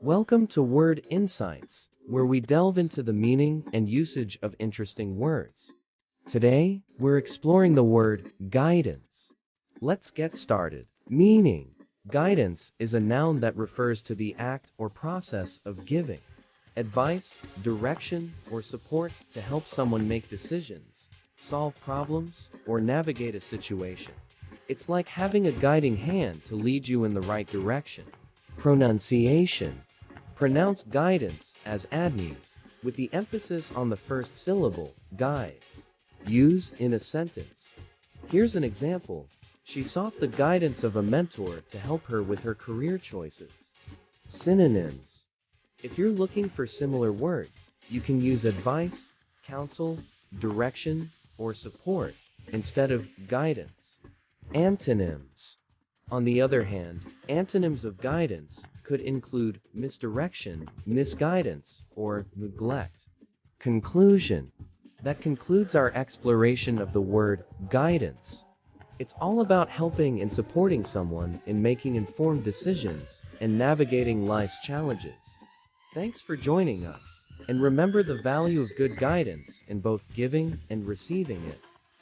Welcome to Word Insights, where we delve into the meaning and usage of interesting words. Today, we're exploring the word guidance. Let's get started. Meaning: guidance is a noun that refers to the act or process of giving advice, direction, or support to help someone make decisions, solve problems, or navigate a situation. It's like having a guiding hand to lead you in the right direction. Pronunciation: pronounce guidance as ଼ɡaɪdəns, with the emphasis on the first syllable, guide. Use in a sentence. Here's an example. She sought the guidance of a mentor to help her with her career choices. Synonyms: if you're looking for similar words, you can use advice, counsel, direction, or support instead of guidance. Antonyms: on the other hand, antonyms of guidance could include misdirection, misguidance, or neglect. Conclusion: that concludes our exploration of the word guidance. It's all about helping and supporting someone in making informed decisions and navigating life's challenges. Thanks for joining us, and remember the value of good guidance in both giving and receiving it.